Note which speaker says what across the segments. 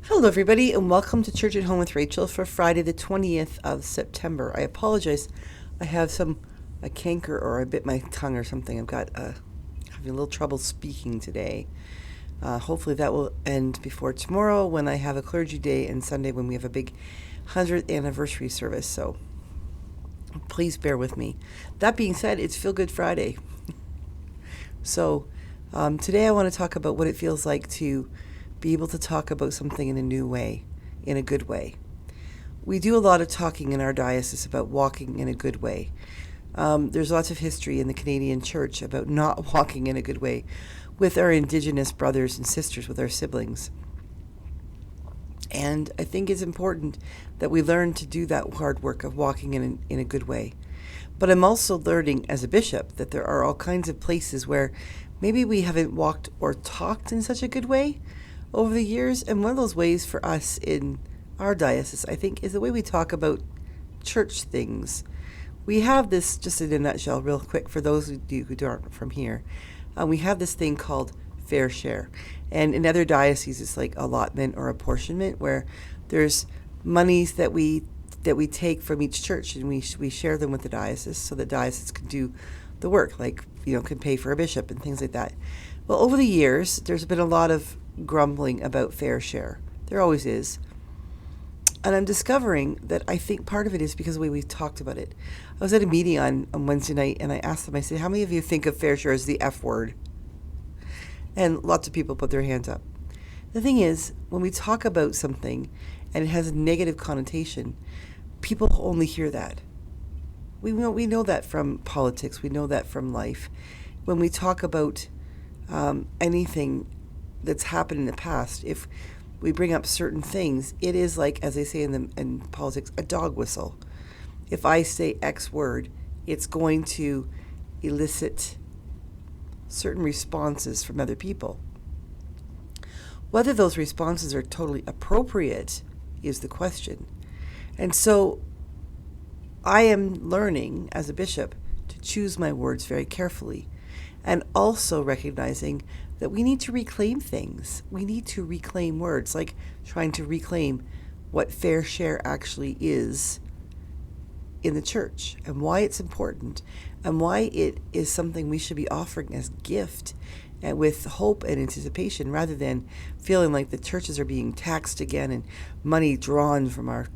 Speaker 1: Hello, everybody, and welcome to Church at Home with Rachel for Friday, the 20th of September. I apologize. I have a canker, or I bit my tongue or something. I've got having a little trouble speaking today. Hopefully that will end before tomorrow when I have a clergy day and Sunday when we have a big 100th anniversary service. So please bear with me. That being said, it's Feel Good Friday. So today I want to talk about what it feels like to be able to talk about something in a new way, in a good way. We do a lot of talking in our diocese about walking in a good way. There's lots of history in the Canadian Church about not walking in a good way with our Indigenous brothers and sisters, with our siblings. And I think it's important that we learn to do that hard work of walking in a good way. But I'm also learning as a bishop that there are all kinds of places where maybe we haven't walked or talked in such a good way over the years. And one of those ways for us in our diocese, I think, is the way we talk about church things. We have this, just in a nutshell, real quick, for those of you who aren't from here, we have this thing called fair share. And in other dioceses, it's like allotment or apportionment, where there's monies that we take from each church, and we share them with the diocese so the diocese can do the work, like, can pay for a bishop and things like that. Well, over the years, there's been a lot of grumbling about fair share. There always is. And I'm discovering that I think part of it is because of the way we've talked about it. I was at a meeting on Wednesday night, and I asked them, I said, how many of you think of fair share as the F word? And lots of people put their hands up. The thing is, when we talk about something and it has a negative connotation, people only hear that. We know that from politics. We know that from life. When we talk about anything that's happened in the past, if we bring up certain things, it is like, as they say in politics, a dog whistle. If I say X word, it's going to elicit certain responses from other people. Whether those responses are totally appropriate is the question. And so I am learning as a bishop to choose my words very carefully, and also recognizing that we need to reclaim things. We need to reclaim words, like trying to reclaim what fair share actually is in the church, and why it's important, and why it is something we should be offering as gift, and with hope and anticipation, rather than feeling like the churches are being taxed again and money drawn from our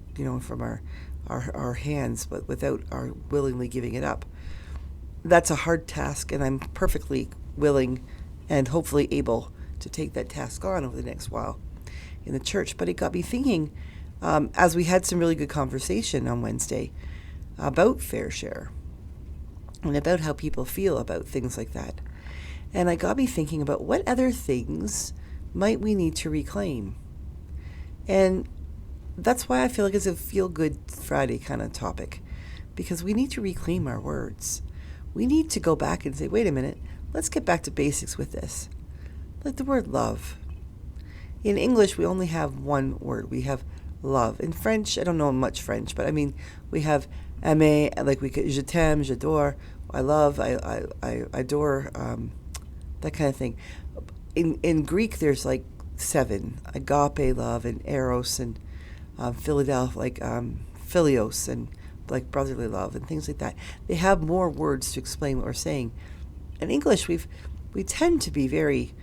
Speaker 1: hands, but without our willingly giving it up. That's a hard task, and I'm perfectly willing and hopefully able to take that task on over the next while in the church. But it got me thinking, as we had some really good conversation on Wednesday about fair share and about how people feel about things like that. And it got me thinking about what other things might we need to reclaim. And that's why I feel like it's a feel-good Friday kind of topic, because we need to reclaim our words. We need to go back and say, wait a minute, let's get back to basics with this. Like the word love. In English, we only have one word. We have love. In French, I don't know much French, but I mean, we have aimer, like je t'aime, j'adore, I love, I adore, that kind of thing. In Greek, there's like 7, agape love and eros and Philadelphia, like philios, and like brotherly love and things like that. They have more words to explain what we're saying. In English, we tend to be very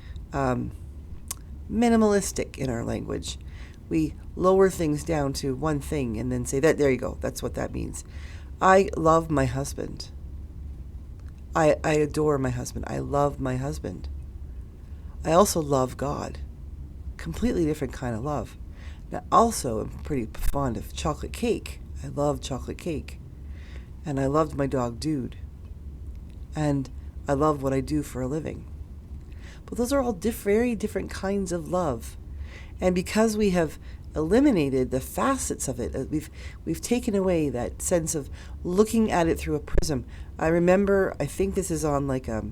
Speaker 1: minimalistic in our language. We lower things down to one thing and then say that, there you go, that's what that means. I love my husband. I adore my husband. I love my husband. I also love God. Completely different kind of love. Now, also, I'm pretty fond of chocolate cake. I love chocolate cake. And I loved my dog, Dude. And I love what I do for a living. But those are all very different kinds of love. And because we have eliminated the facets of it, we've taken away that sense of looking at it through a prism. I remember, I think this is on like a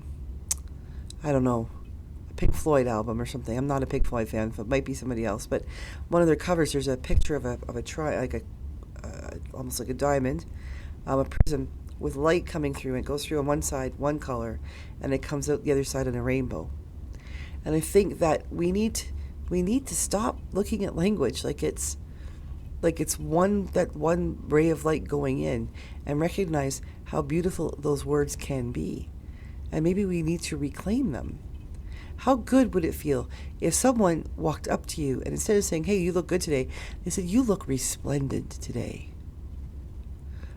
Speaker 1: Pink Floyd album or something. I'm not a Pink Floyd fan, so it might be somebody else. But one of their covers, there's a picture of a almost like a diamond, a prism with light coming through. And it goes through on one side, one color, and it comes out the other side in a rainbow. And I think that we need We need to stop looking at language like it's one ray of light going in, and recognize how beautiful those words can be. And maybe we need to reclaim them. How good would it feel if someone walked up to you and instead of saying, "Hey, you look good today," they said, "You look resplendent today"?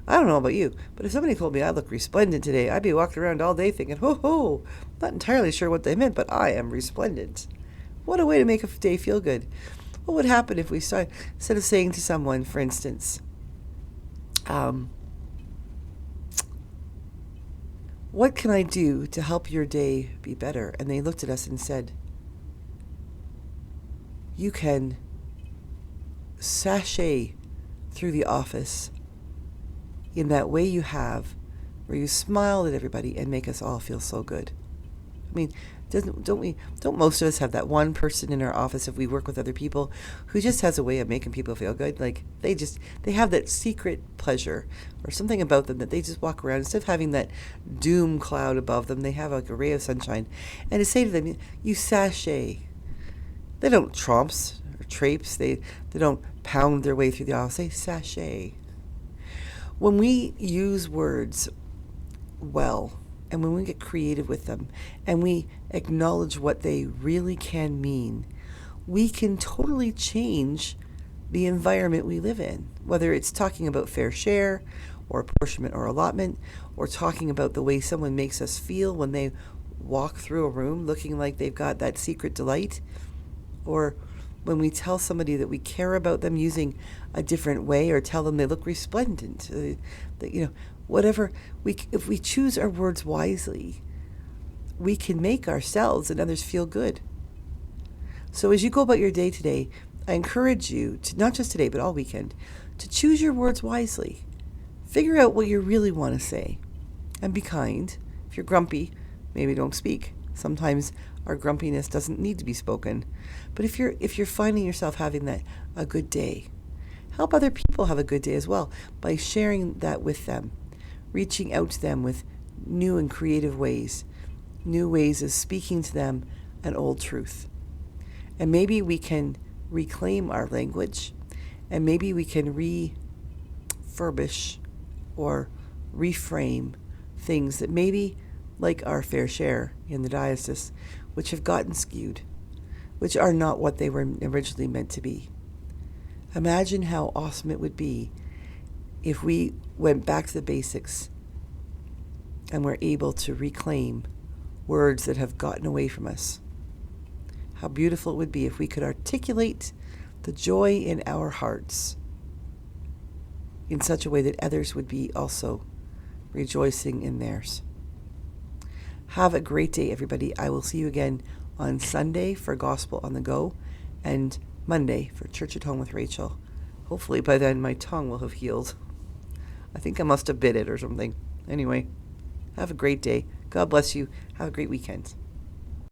Speaker 1: I don't know about you, but if somebody told me I look resplendent today, I'd be walking around all day thinking, "Ho ho!" Not entirely sure what they meant, but I am resplendent. What a way to make a day feel good. What would happen if we started, instead of saying to someone, for instance, "What can I do to help your day be better?" And they looked at us and said, "You can sashay through the office in that way you have, where you smile at everybody and make us all feel so good." I mean, don't most of us have that one person in our office, if we work with other people, who just has a way of making people feel good? Like they have that secret pleasure or something about them that they just walk around, instead of having that doom cloud above them, they have like a ray of sunshine. And to say to them, "You sashay." They don't tromps or traipse, they don't pound their way through the office, they sashay. When we use words well, and when we get creative with them, and we acknowledge what they really can mean, we can totally change the environment we live in. Whether it's talking about fair share, or apportionment or allotment, or talking about the way someone makes us feel when they walk through a room looking like they've got that secret delight, or when we tell somebody that we care about them using a different way, or tell them they look resplendent, whatever. If we choose our words wisely, we can make ourselves and others feel good. So as you go about your day today, I encourage you to, not just today, but all weekend, to choose your words wisely. Figure out what you really want to say, and be kind. If you're grumpy, maybe don't speak. Sometimes our grumpiness doesn't need to be spoken. But if you're finding yourself having a good day, help other people have a good day as well by sharing that with them, reaching out to them with new and creative ways of speaking to them an old truth. And maybe we can reclaim our language, and maybe we can refurbish or reframe things that maybe, like our fair share in the diocese, which have gotten skewed, which are not what they were originally meant to be. Imagine how awesome it would be if we went back to the basics and were able to reclaim words that have gotten away from us. How beautiful it would be if we could articulate the joy in our hearts in such a way that others would be also rejoicing in theirs. Have a great day, everybody. I will see you again on Sunday for Gospel on the Go, and Monday for Church at Home with Rachel. Hopefully by then my tongue will have healed. I think I must have bit it or something. Anyway, have a great day. God bless you. Have a great weekend.